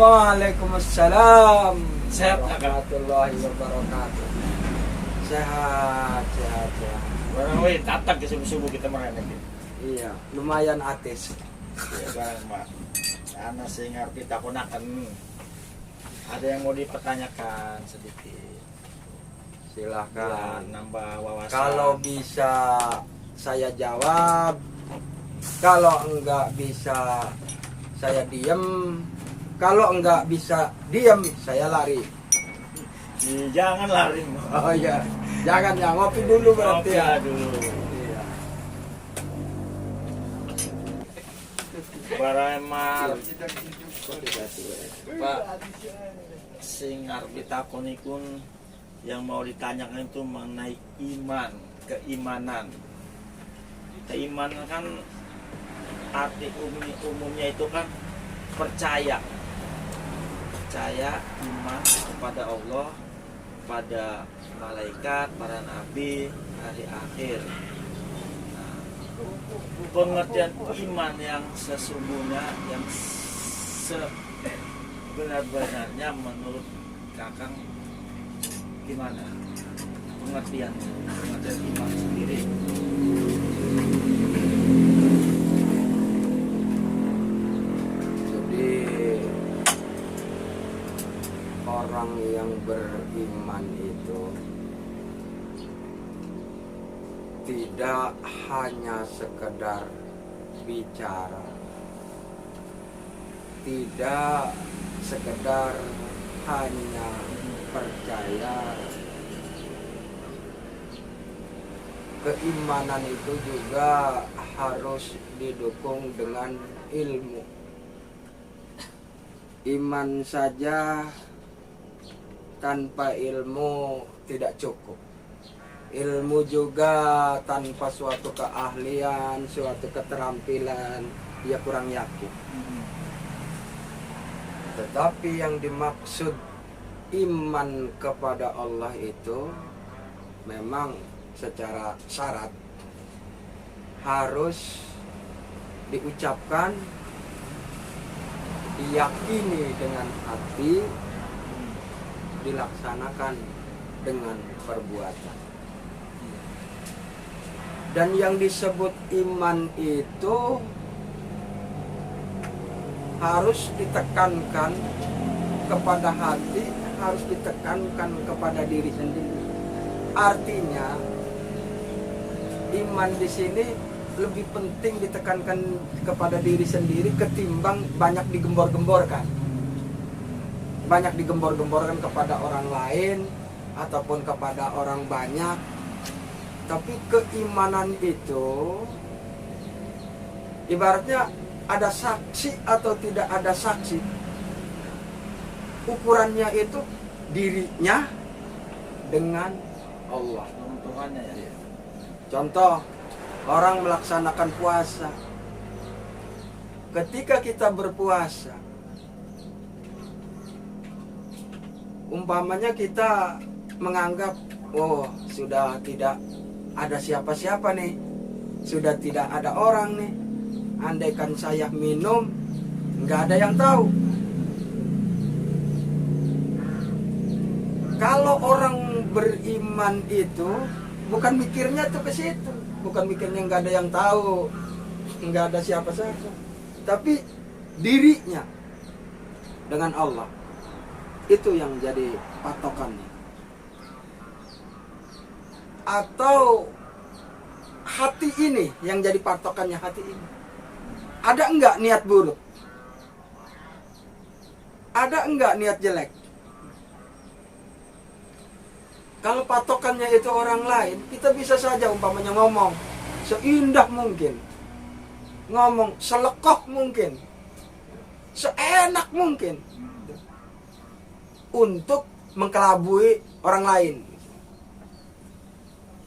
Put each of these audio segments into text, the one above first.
Waalaikumsalam. Sehat warahmatullahi wabarakatuh. Sehat. Barang we datang ke subuh-subuh kita makan lagi. Iya, lumayan atis. Ya barang mak. Ana sing ngarep takonaken. Ada yang mau dipertanyakan sedikit. Silahkan. Ya, nambah wawasan. Kalau bisa saya jawab, kalau enggak bisa saya diem, kalau enggak bisa diem saya lari. Jangan lari. Oh iya, jangan ya, ngopi dulu berarti ya. Dulu. Iya. Baremar Pak sing arep ditakonikun yang mau ditanyakan itu mengenai keimanan. Keimanan kan arti umumnya itu kan percaya, iman kepada Allah, pada malaikat, para nabi, hari akhir. Nah, pengertian iman yang sesungguhnya, yang sebenar-benarnya menurut Kakang gimana pengertian iman sendiri? Jadi orang yang beriman itu tidak hanya sekedar bicara, tidak sekedar hanya percaya. Keimanan itu juga harus didukung dengan ilmu. Iman saja tanpa ilmu tidak cukup. Ilmu juga tanpa suatu keahlian, suatu keterampilan, dia kurang yakin. Tetapi yang dimaksud iman kepada Allah itu memang secara syarat harus diucapkan, diyakini dengan hati, dilaksanakan dengan perbuatan. Dan yang disebut iman itu harus ditekankan kepada hati, harus ditekankan kepada diri sendiri. Artinya iman di sini lebih penting ditekankan kepada diri sendiri ketimbang banyak digembor-gemborkan. Banyak digembor-gemborkan kepada orang lain ataupun kepada orang banyak. Tapi keimanan itu ibaratnya ada saksi atau tidak ada saksi. Ukurannya itu dirinya dengan Allah. Tuhannya ya. Contoh, orang melaksanakan puasa. Ketika kita berpuasa, umpamanya kita menganggap, oh sudah tidak ada siapa-siapa nih, sudah tidak ada orang nih. Andaikan saya minum, nggak ada yang tahu. Kalau orang beriman itu bukan mikirnya tuh ke situ, bukan mikirnya nggak ada yang tahu, nggak ada siapa-siapa, tapi dirinya dengan Allah itu yang jadi patokannya. Atau hati ini yang jadi patokannya, hati ini. Ada enggak niat buruk? Ada enggak niat jelek? Kalau patokannya itu orang lain, kita bisa saja umpamanya ngomong seindah mungkin, ngomong selekok mungkin, seenak mungkin, untuk mengkelabui orang lain.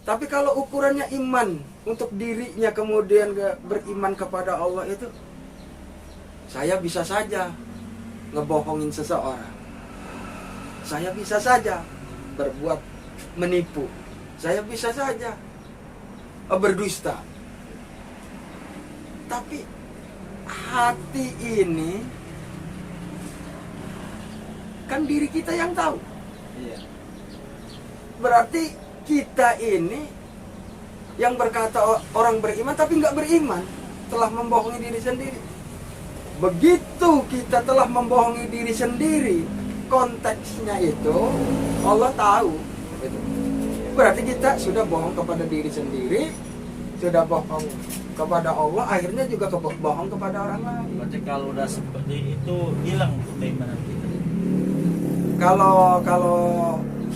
Tapi kalau ukurannya iman untuk dirinya kemudian beriman kepada Allah itu, saya bisa saja ngebohongin seseorang, saya bisa saja berbuat menipu, saya bisa saja berdusta. Tapi hati ini Kan diri kita yang tahu. Iya. Berarti kita ini yang berkata orang beriman tapi nggak beriman, telah membohongi diri sendiri. Begitu kita telah membohongi diri sendiri, konteksnya itu Allah tahu. Gitu. Berarti kita sudah bohong kepada diri sendiri, sudah bohong kepada Allah, akhirnya juga bohong kepada orang lain. Berarti kalau udah seperti itu hilang keimanan kita. Kalau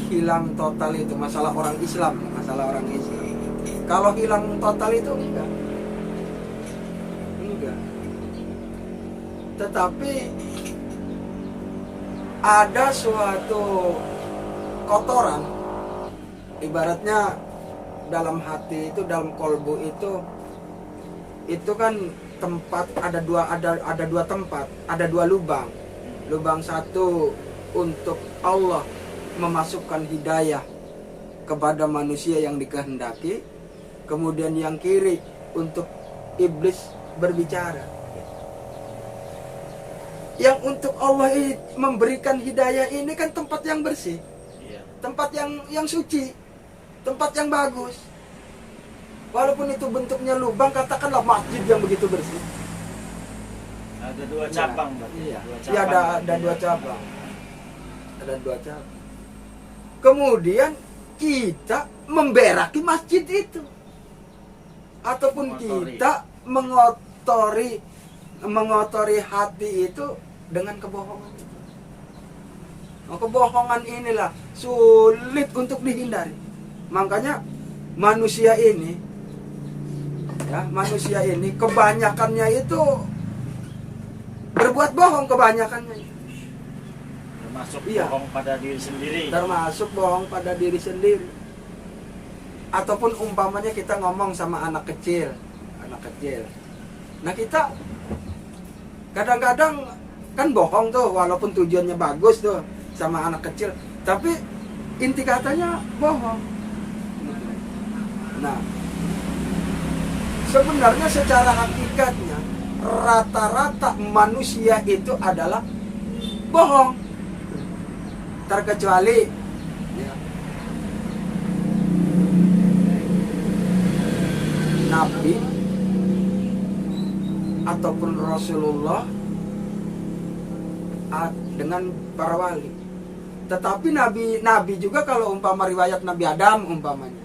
hilang total itu masalah orang Islam, masalah orang Islam. Kalau hilang total itu enggak. Tetapi ada suatu kotoran, ibaratnya dalam hati itu, dalam kolbu itu kan tempat, ada dua tempat, ada dua lubang. Lubang satu untuk Allah memasukkan hidayah kepada manusia yang dikehendaki, kemudian yang kiri untuk iblis berbicara. Yang untuk Allah memberikan hidayah ini kan tempat yang bersih, tempat yang suci, tempat yang bagus. Walaupun itu bentuknya lubang, katakanlah masjid yang begitu bersih. Ada dua cabang, iya. Iya, ada dua cabang. Ada dua cabang. Kemudian kita memberaki masjid itu, ataupun kita mengotori hati itu dengan kebohongan. Kebohongan inilah sulit untuk dihindari. Makanya manusia ini kebanyakannya itu berbuat bohong, kebanyakannya. Termasuk Iya. bohong pada diri sendiri. Termasuk bohong pada diri sendiri. Ataupun umpamanya kita ngomong sama anak kecil. Nah, kita kadang-kadang kan bohong tuh, walaupun tujuannya bagus tuh sama anak kecil, tapi inti katanya bohong. Nah, sebenarnya secara hakikatnya rata-rata manusia itu adalah bohong, terkecuali Nabi ataupun Rasulullah dengan para wali. Tetapi nabi juga, kalau umpama riwayat Nabi Adam umpamanya,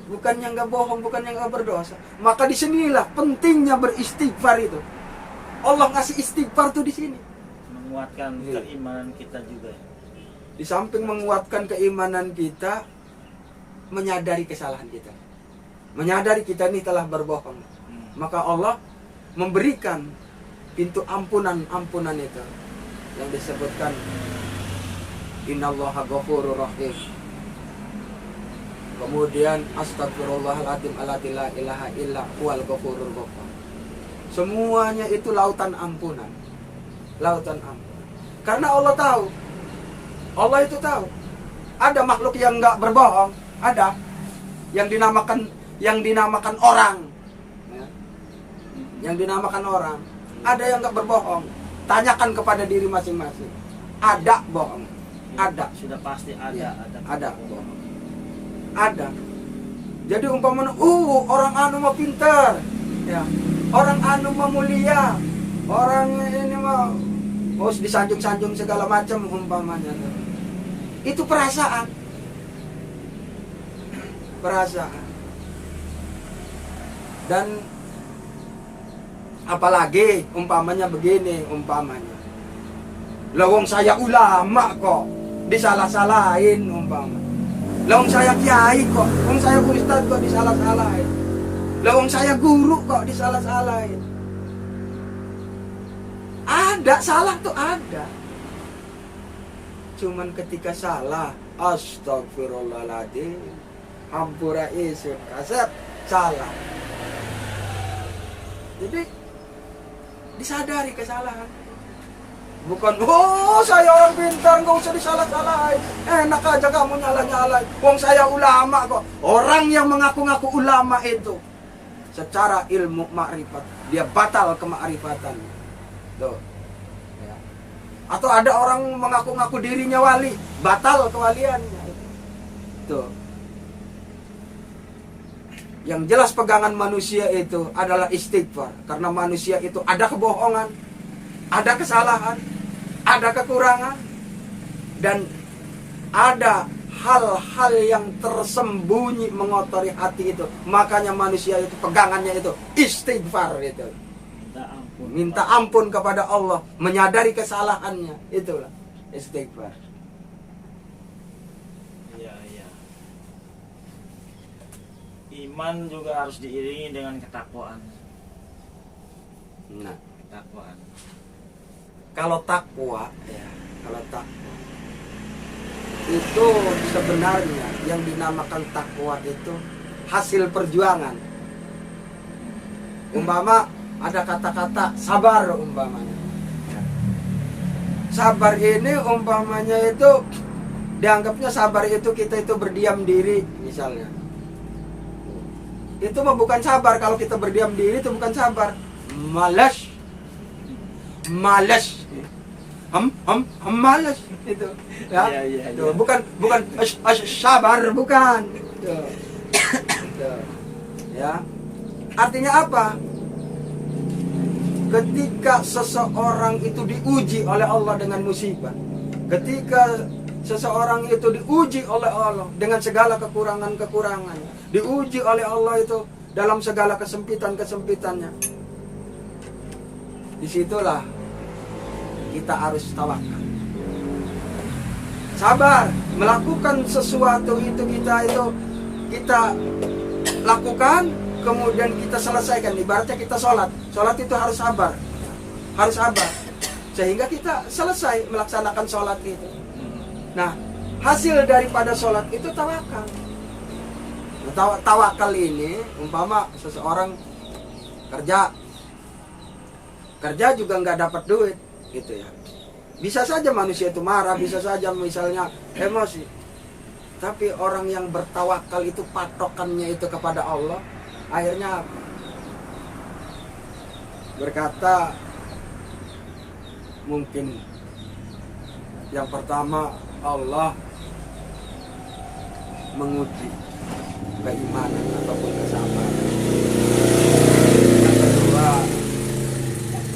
bukannya nggak bohong, bukannya nggak berdosa. Maka disinilah pentingnya beristighfar itu. Allah ngasih istighfar tuh di sini. Menguatkan keimanan kita juga. Di samping menguatkan keimanan kita, menyadari kesalahan kita, menyadari kita ini telah berbohong. Maka Allah memberikan pintu ampunan itu yang disebutkan innallaha ghafurur rahim. Kemudian astagfirullahaladzim alladzi la ilaha illa huwal ghafurur ghafur. Semuanya itu lautan ampunan. Lautan ampunan. Karena Allah tahu. Allah itu tahu. Ada makhluk yang enggak berbohong, ada yang dinamakan orang. Ya. Yang dinamakan orang. Ada yang enggak berbohong. Tanyakan kepada diri masing-masing. Ada bohong. Ada. Sudah pasti ada. Ya, ada bohong. Ada. Jadi umpamanya, orang anu mah pinter, ya. Orang anu mah mulia, orang ini mah harus disanjung-sanjung segala macam umpamanya. Itu perasaan. Dan apalagi umpamanya begini, lawang saya ulama kok disalah-salahin umpamanya. Lawang saya kiai kok, lawang saya ustaz kok disalah-salahin. Lawang saya guru kok disalah-salahin. Ada, salah tuh ada. Cuman ketika salah, astagfirullahaladzim, hampura isun, kasep, salah. Jadi disadari kesalahan. Bukan, saya orang pintar, gak usah disalah-salahin. Enak aja kamu nyala-nyalain. Wong saya ulama kok. Orang yang mengaku-ngaku ulama itu, secara ilmu makrifat, dia batal kemakrifatan. Tuh. Ya. Atau ada orang mengaku-ngaku dirinya wali, batal kewaliannya. Tuh. Yang jelas pegangan manusia itu adalah istighfar. Karena manusia itu ada kebohongan, ada kesalahan, ada kekurangan, dan ada hal-hal yang tersembunyi mengotori hati itu. Makanya manusia itu pegangannya itu istighfar itu. Minta ampun kepada Allah, menyadari kesalahannya, itulah istighfar. Iya, iya. Iman juga harus diiringi dengan ketakwaan. Nah, Ketakwaan. kalau takwa itu sebenarnya yang dinamakan takwa itu hasil perjuangan. Umpama ada kata-kata sabar umpamanya. Sabar ini umpamanya itu dianggapnya sabar itu kita itu berdiam diri misalnya. Itu mah bukan sabar. Kalau kita berdiam diri itu bukan sabar. Malas. Malas itu. Ya. Iya. Tuh, bukan sabar, bukan. Tuh. Tuh. Ya. Artinya apa? Ketika seseorang itu diuji oleh Allah dengan musibah, ketika seseorang itu diuji oleh Allah dengan segala kekurangan-kekurangannya, diuji oleh Allah itu dalam segala kesempitan-kesempitannya, disitulah kita harus tawakal, sabar, melakukan sesuatu itu kita lakukan, kemudian kita selesaikan. Ibaratnya kita sholat itu harus sabar, sehingga kita selesai melaksanakan sholat itu. Nah, hasil daripada sholat itu tawakal. Nah, tawakal ini umpama seseorang kerja juga nggak dapat duit gitu ya. Bisa saja manusia itu marah, bisa saja misalnya emosi. Tapi orang yang bertawakal itu patokannya itu kepada Allah, akhirnya apa? Berkata, mungkin yang pertama Allah menguji keimanan ataupun kesabaran. Yang kedua,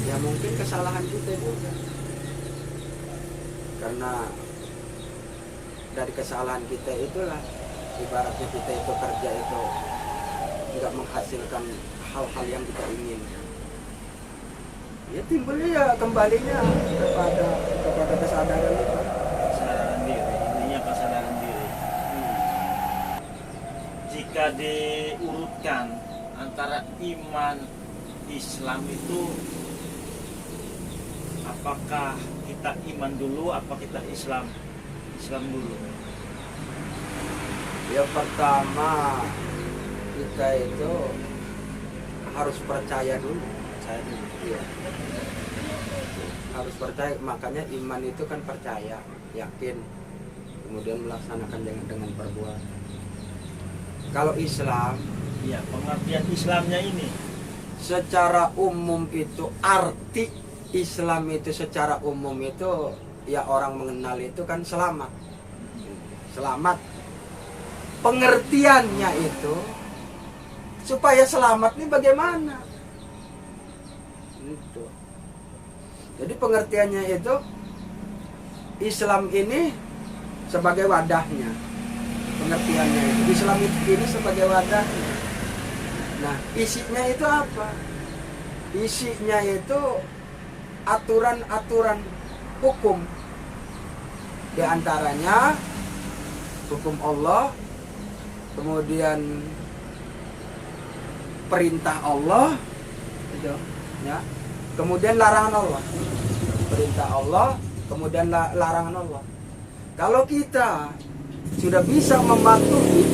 ya mungkin kesalahan kita juga, karena dari kesalahan kita itulah ibaratnya kita itu kerja itu tidak menghasilkan hal-hal yang kita inginkan. Ya timbulnya ya kembalinya kepada kesadaran itu. Kesadaran diri, intinya kesadaran diri. Jika diurutkan antara iman Islam itu, apakah kita iman dulu, apa kita Islam dulu? Yang pertama kita itu harus percaya dulu. Iya. Harus percaya, makanya iman itu kan percaya, yakin, kemudian melaksanakan dengan perbuatan. Kalau Islam, Ya, pengertian Islamnya ini. secara umum itu arti Islam itu secara umum itu ya orang mengenal itu kan selamat. Selamat. Pengertiannya itu supaya selamat ini bagaimana? Itu. Jadi pengertiannya itu Islam ini sebagai wadahnya. Pengertiannya itu Islam ini sebagai wadahnya. Nah, isinya itu apa? Isinya itu aturan-aturan hukum. Di antaranya hukum Allah, kemudian perintah Allah, gitu, ya. Kemudian larangan Allah. Perintah Allah, kemudian larangan Allah. Kalau kita sudah bisa mematuhi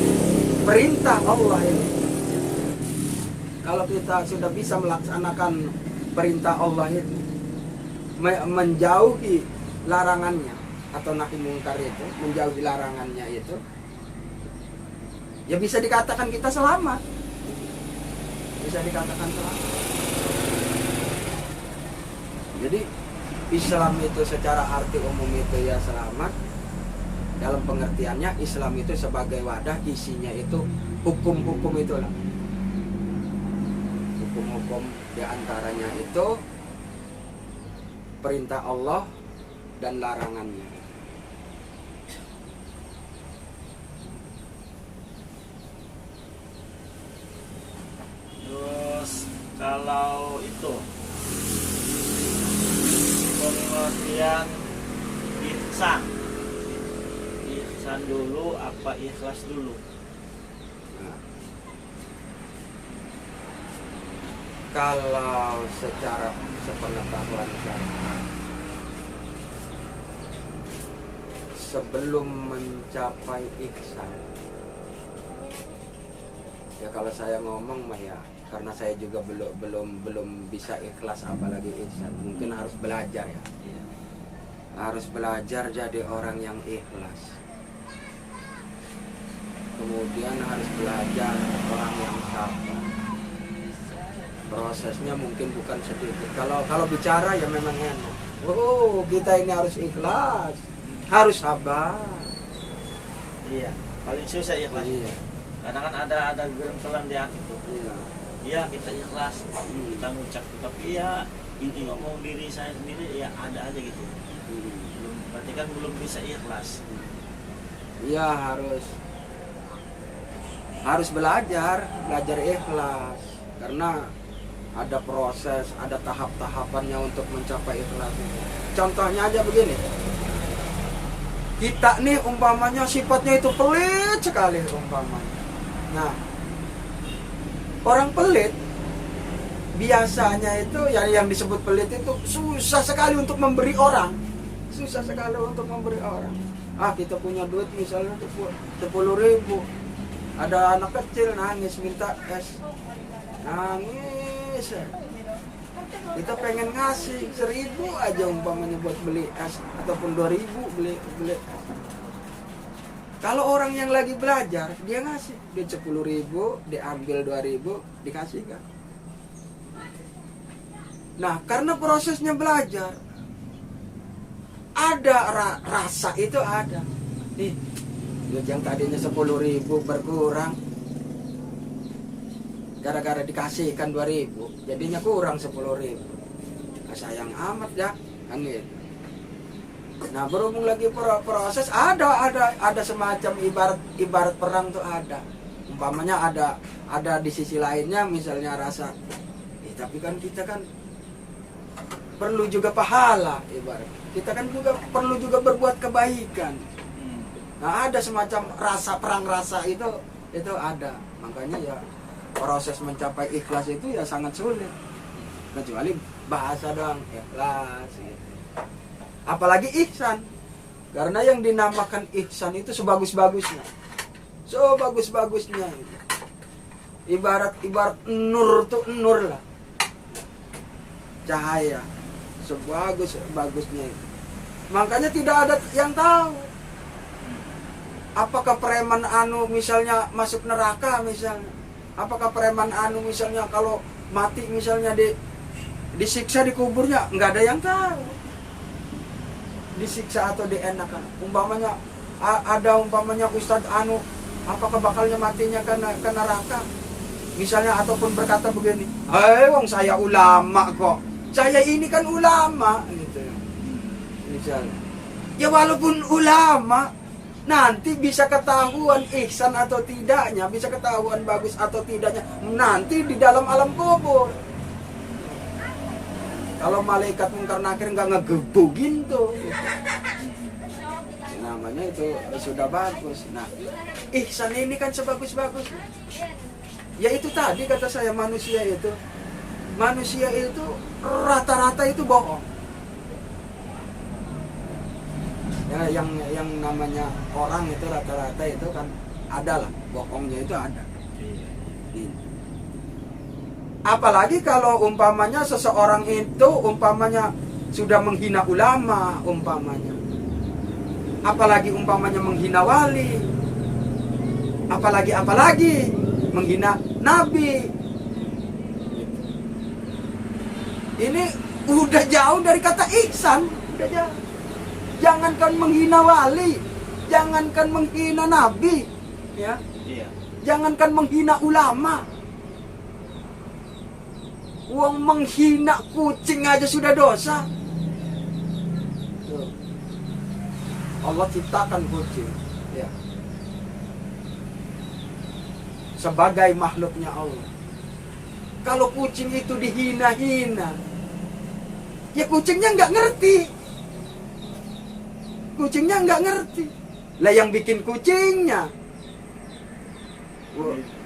perintah Allah ini, kalau kita sudah bisa melaksanakan perintah Allah itu, menjauhi larangannya atau nahi mungkar itu, menjauhi larangannya itu, ya bisa dikatakan kita selamat. Bisa dikatakan selamat. Jadi Islam itu secara arti umum itu ya selamat. Dalam pengertiannya Islam itu sebagai wadah, isinya itu hukum-hukum itulah. Hukum-hukum diantaranya itu perintah Allah dan larangannya. Terus kalau itu pengertian ihsan, ihsan dulu apa ikhlas dulu? Nah, kalau secara sepengetahuan saya, sebelum mencapai ihsan, ya kalau saya ngomong mah ya, karena saya juga belum bisa ikhlas apalagi ihsan, mungkin harus belajar ya. Harus belajar jadi orang yang ikhlas. Kemudian harus belajar orang yang sabar. Prosesnya mungkin bukan sedikit. Kalau bicara ya memang enak. Oh, kita ini harus ikhlas, harus sabar. Iya, paling susah ikhlas. Iya. Karena kan ada gerengkelan di hati tuh. Iya. Iya, kita ikhlas, kita ngucap, tapi ya inti ngomong diri saya sendiri ya ada aja gitu. Berarti kan belum bisa ikhlas. Iya, harus belajar ikhlas, karena ada proses, ada tahap-tahapannya untuk mencapai ikhlas. Contohnya aja begini, kita nih umpamanya sifatnya itu pelit sekali umpamanya. Nah, orang pelit biasanya itu yang disebut pelit itu susah sekali untuk memberi orang. Susah sekali untuk memberi orang. Kita punya duit misalnya 10.000. Ada anak kecil nangis minta es. Nangis. Kita pengen ngasih 1.000 aja umpamanya buat beli es, ataupun 2.000 beli es. Kalau orang yang lagi belajar, dia ngasih duit 10.000, diambil 2.000, dikasihkan. Nah, karena prosesnya belajar, ada rasa itu ada. Nih, duit yang tadinya 10.000 berkurang, gara-gara dikasihkan 2.000, jadinya kurang 10.000. Nah, sayang amat ya, kan gitu. Nah, berhubung lagi proses, ada semacam ibarat perang tuh ada. Umpamanya ada di sisi lainnya misalnya rasa, tapi kan kita kan perlu juga pahala, ibarat. Kita kan juga perlu juga berbuat kebaikan. Nah, ada semacam perang rasa itu ada. Makanya ya proses mencapai ikhlas itu ya sangat sulit. Kecuali bahasa doang, ikhlas gitu. Apalagi ihsan. Karena yang dinamakan ihsan itu sebagus-bagusnya. Sebagus-bagusnya. Ibarat nur tuh nur lah. Cahaya. Sebagus-bagusnya itu. Makanya tidak ada yang tahu. Apakah preman misalnya masuk neraka misalnya. Apakah preman misalnya kalau mati misalnya disiksa di kuburnya, nggak ada yang tahu. Disiksa atau dienakan. Umpamanya ada Ustadz apakah bakalnya matinya ke neraka misalnya, ataupun berkata begini, wong saya ulama kok, saya ini kan ulama gitu misalnya. Ya walaupun ulama, nanti bisa ketahuan ihsan atau tidaknya, bisa ketahuan bagus atau tidaknya nanti di dalam alam kubur. Kalau malaikat mungkar nakir nggak ngegebugin tuh, namanya itu sudah bagus. Nah, ihsan ini kan sebagus-bagus. Ya itu tadi kata saya, manusia itu rata-rata itu bohong. Ya, yang namanya orang itu rata-rata itu kan ada lah, bohongnya itu ada. Apalagi kalau umpamanya seseorang itu umpamanya sudah menghina ulama umpamanya. Apalagi umpamanya menghina wali. Apalagi menghina nabi. Ini udah jauh dari kata ihsan, udah jauh. Jangankan menghina wali, jangankan menghina nabi, ya. Iya. Jangankan menghina ulama. Uang menghina kucing aja sudah dosa. Tuh. Allah ciptakan kucing, ya. Sebagai makhluknya Allah. Kalau kucing itu dihina-hina, ya kucingnya nggak ngerti. Kucingnya nggak ngerti. Lah yang bikin kucingnya.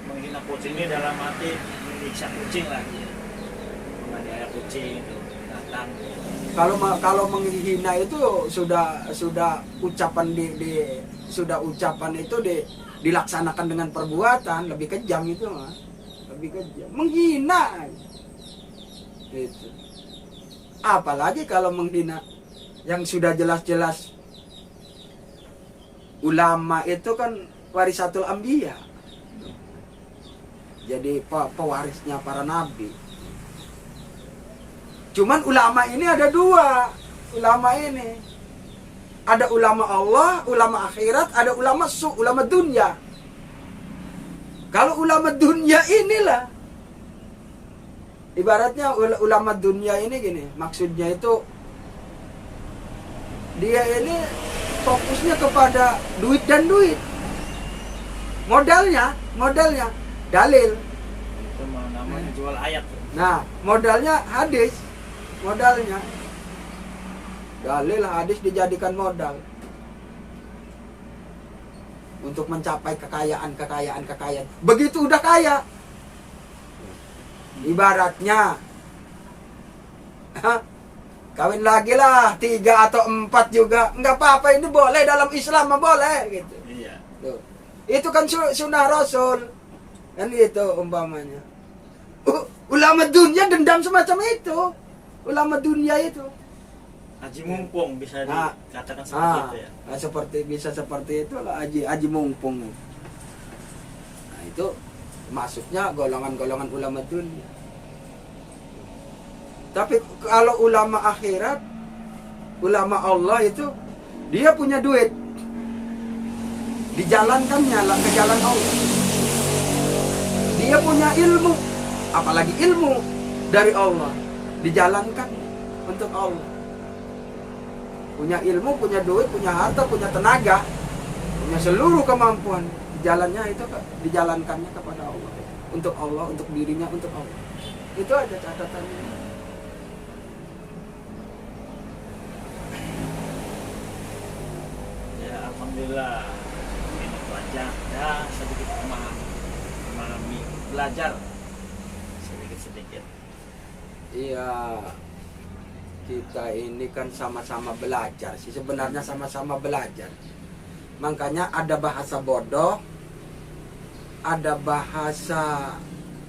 Menghina kucing ini dalam arti menyiksa kucing lah. Menganiaya kucing itu datang. Kalau menghina itu sudah ucapan sudah ucapan itu dilaksanakan dengan perbuatan, lebih kejam itu mah. Lebih kejam. Menghina. Itu. Apalagi kalau menghina yang sudah jelas-jelas ulama itu kan warisatul anbiya. Jadi pewarisnya para nabi. Cuman ulama ini ada dua. Ulama ini ada ulama Allah, ulama akhirat, ada ulama ulama dunia. Kalau ulama dunia inilah ibaratnya ulama dunia ini gini, maksudnya itu dia ini fokusnya kepada duit dan duit. Modalnya dalil. Itu namanya jual ayat. Nah, modalnya hadis. Modalnya dalil hadis dijadikan modal untuk mencapai kekayaan. Begitu udah kaya, ibaratnya kawin lagi lah 3 atau 4 juga nggak apa-apa, ini boleh dalam Islam mah boleh gitu. Iya. Tuh. Itu kan sunnah Rasul kan gitu umpamanya. Ulama dunia dendam semacam itu. Ulama dunia itu Haji mumpung bisa Nah, dikatakan seperti itu ya. bisa seperti itu lah haji mumpung. Nah itu masuknya golongan-golongan ulama dunia. Tapi kalau ulama akhirat, ulama Allah itu dia punya duit, dijalankannya lah ke jalan Allah. Dia punya ilmu, apalagi ilmu dari Allah, dijalankan untuk Allah. Punya ilmu, punya duit, punya harta, punya tenaga, punya seluruh kemampuan, jalannya itu dijalankannya kepada Allah, untuk dirinya, untuk Allah. Itu aja catatannya. Ya alhamdulillah ini belajar ya sedikit memahami belajar sedikit. Iya, kita ini kan sama-sama belajar sih, sebenarnya sama-sama belajar. Makanya ada bahasa bodoh, ada bahasa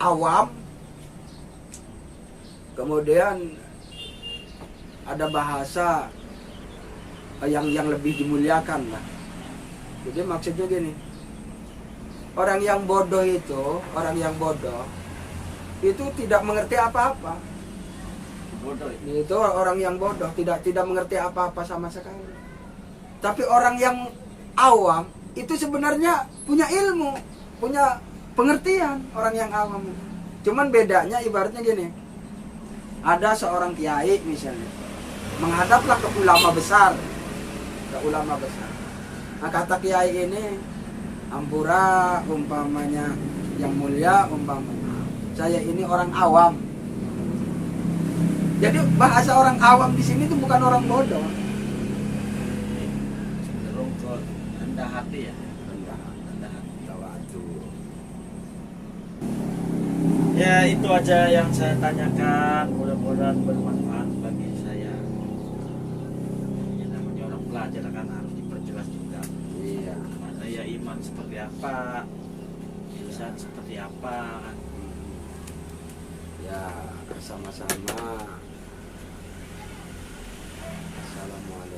awam, kemudian ada bahasa yang lebih dimuliakan lah. Jadi maksudnya gini, orang yang bodoh itu tidak mengerti apa-apa. Bodoh Itu orang yang bodoh, tidak mengerti apa-apa sama sekali. Tapi orang yang awam itu sebenarnya punya ilmu, punya pengertian. Orang yang awam, cuman bedanya ibaratnya gini, ada seorang kiai misalnya menghadaplah ke ulama besar, nah kata kiai ini, ampura umpamanya yang mulia, umpamanya saya ini orang awam. Jadi bahasa orang awam di sini itu bukan orang bodoh. cenderung ke rendah hati ya. Rendah hati, tawadu. Ya itu aja yang saya tanyakan, mudah-mudahan bermanfaat bagi saya. Ya namanya orang belajar kan harus diperjelas juga. Iya. Mana ya iman seperti apa, ihsan seperti apa kan. Ya, sama-sama. Assalamualaikum.